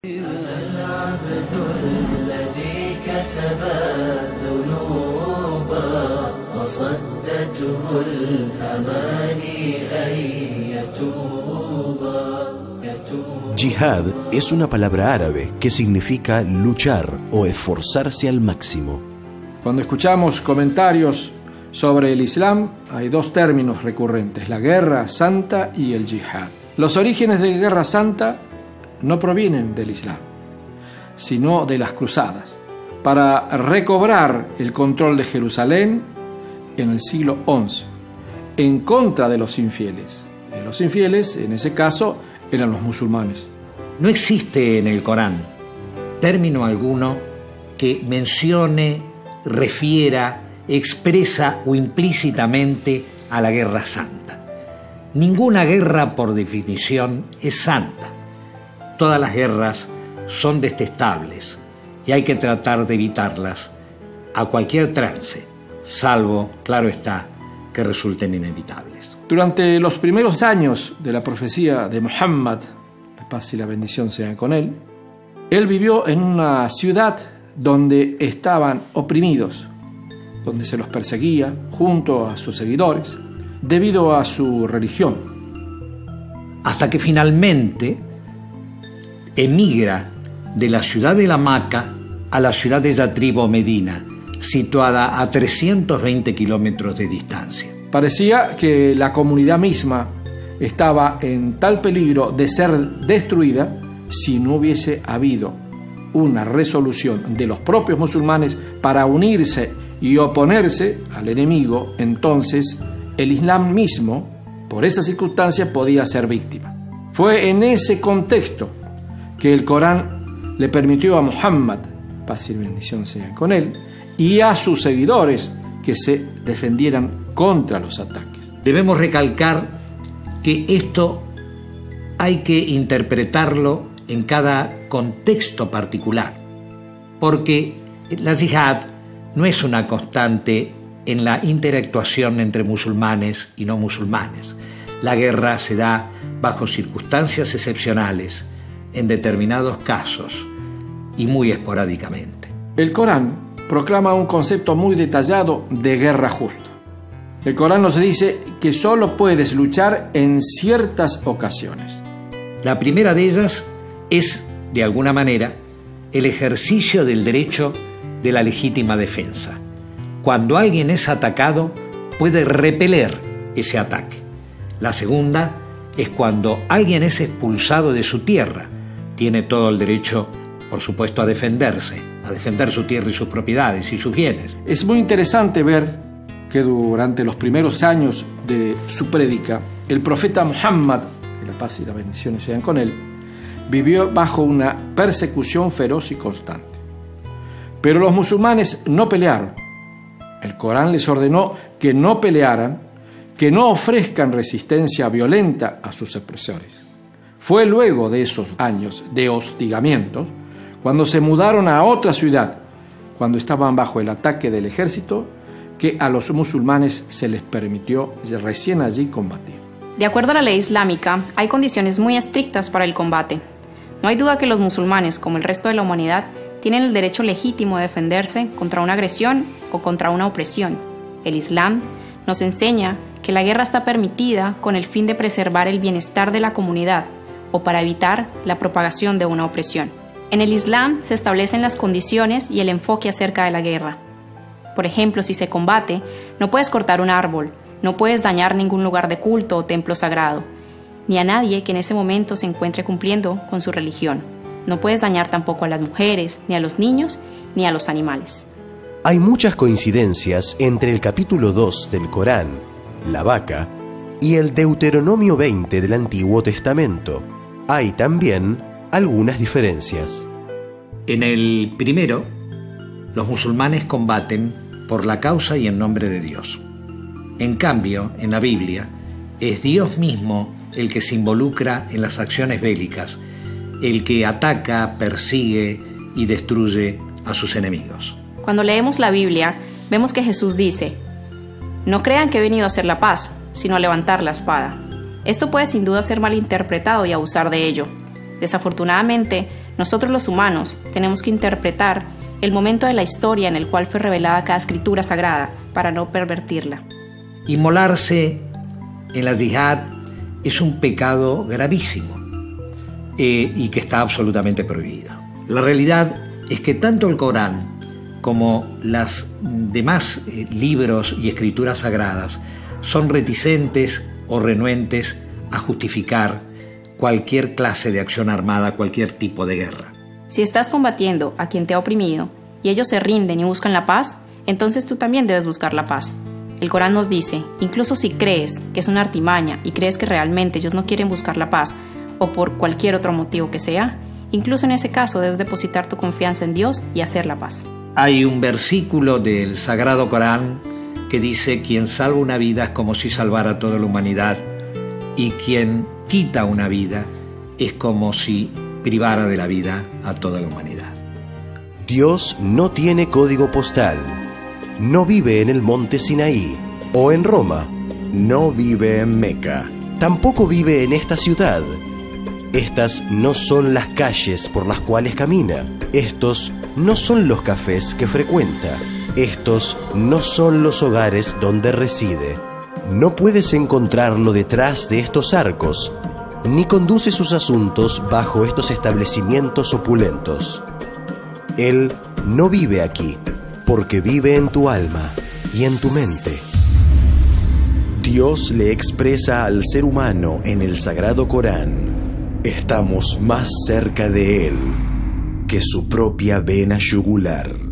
العبد الذي كسب الذنوب وصدته الأماني أن يتوب. Jihad es una palabra árabe que significa luchar o esforzarse al máximo. Cuando escuchamos comentarios sobre el Islam, hay dos términos recurrentes: la guerra santa y el Jihad. Los orígenes de Guerra Santa no provienen del Islam, sino de las cruzadas, para recobrar el control de Jerusalén en el siglo XI, en contra de los infieles. Y los infieles, en ese caso, eran los musulmanes. No existe en el Corán término alguno que mencione, refiera, expresa o implícitamente a la guerra santa. Ninguna guerra, por definición, es santa. Todas las guerras son detestables y hay que tratar de evitarlas a cualquier trance, salvo, claro está, que resulten inevitables. Durante los primeros años de la profecía de Muhammad, la paz y la bendición sean con él vivió en una ciudad donde estaban oprimidos, donde se los perseguía junto a sus seguidores debido a su religión. Hasta que finalmente emigra de la ciudad de la Meca a la ciudad de Yatrib o Medina, situada a 320 kilómetros de distancia. Parecía que la comunidad misma estaba en tal peligro de ser destruida si no hubiese habido una resolución de los propios musulmanes para unirse y oponerse al enemigo. Entonces el Islam mismo, por esa circunstancia, podía ser víctima. Fue en ese contexto que el Corán le permitió a Muhammad, paz y bendición sean con él, y a sus seguidores que se defendieran contra los ataques. Debemos recalcar que esto hay que interpretarlo en cada contexto particular, porque la yihad no es una constante en la interactuación entre musulmanes y no musulmanes. La guerra se da bajo circunstancias excepcionales, en determinados casos y muy esporádicamente. El Corán proclama un concepto muy detallado de guerra justa. El Corán nos dice que solo puedes luchar en ciertas ocasiones. La primera de ellas es, de alguna manera, el ejercicio del derecho de la legítima defensa. Cuando alguien es atacado, puede repeler ese ataque. La segunda es cuando alguien es expulsado de su tierra. Tiene todo el derecho, por supuesto, a defenderse, a defender su tierra y sus propiedades y sus bienes. Es muy interesante ver que durante los primeros años de su prédica, el profeta Muhammad, que la paz y las bendiciones sean con él, vivió bajo una persecución feroz y constante. Pero los musulmanes no pelearon. El Corán les ordenó que no pelearan, que no ofrezcan resistencia violenta a sus opresores. Fue luego de esos años de hostigamientos cuando se mudaron a otra ciudad, cuando estaban bajo el ataque del ejército, que a los musulmanes se les permitió recién allí combatir. De acuerdo a la ley islámica, hay condiciones muy estrictas para el combate. No hay duda que los musulmanes, como el resto de la humanidad, tienen el derecho legítimo de defenderse contra una agresión o contra una opresión. El Islam nos enseña que la guerra está permitida con el fin de preservar el bienestar de la comunidad o para evitar la propagación de una opresión. En el Islam se establecen las condiciones y el enfoque acerca de la guerra. Por ejemplo, si se combate, no puedes cortar un árbol, no puedes dañar ningún lugar de culto o templo sagrado, ni a nadie que en ese momento se encuentre cumpliendo con su religión. No puedes dañar tampoco a las mujeres, ni a los niños, ni a los animales. Hay muchas coincidencias entre el capítulo 2 del Corán, la vaca, y el Deuteronomio 20 del Antiguo Testamento. Hay también algunas diferencias. En el primero, los musulmanes combaten por la causa y en nombre de Dios. En cambio, en la Biblia, es Dios mismo el que se involucra en las acciones bélicas, el que ataca, persigue y destruye a sus enemigos. Cuando leemos la Biblia, vemos que Jesús dice: no crean que he venido a hacer la paz, sino a levantar la espada. Esto puede sin duda ser malinterpretado y abusar de ello. Desafortunadamente, Nosotros los humanos tenemos que interpretar el momento de la historia en el cual fue revelada cada escritura sagrada para no pervertirla. Inmolarse en la yihad es un pecado gravísimo y que está absolutamente prohibido. La realidad es que tanto el Corán como los demás libros y escrituras sagradas son reticentes o renuentes a justificar cualquier clase de acción armada, cualquier tipo de guerra. Si estás combatiendo a quien te ha oprimido y ellos se rinden y buscan la paz, entonces tú también debes buscar la paz. El Corán nos dice, incluso si crees que es una artimaña y crees que realmente ellos no quieren buscar la paz o por cualquier otro motivo que sea, incluso en ese caso debes depositar tu confianza en Dios y hacer la paz. Hay un versículo del Sagrado Corán que dice: quien salva una vida es como si salvara a toda la humanidad, y quien quita una vida es como si privara de la vida a toda la humanidad. Dios no tiene código postal, no vive en el monte Sinaí o en Roma, no vive en Meca, tampoco vive en esta ciudad. Estas no son las calles por las cuales camina, estos no son los cafés que frecuenta, estos no son los hogares donde reside. No puedes encontrarlo detrás de estos arcos, ni conduce sus asuntos bajo estos establecimientos opulentos. Él no vive aquí, porque vive en tu alma y en tu mente. Dios le expresa al ser humano en el Sagrado Corán: estamos más cerca de él que su propia vena yugular.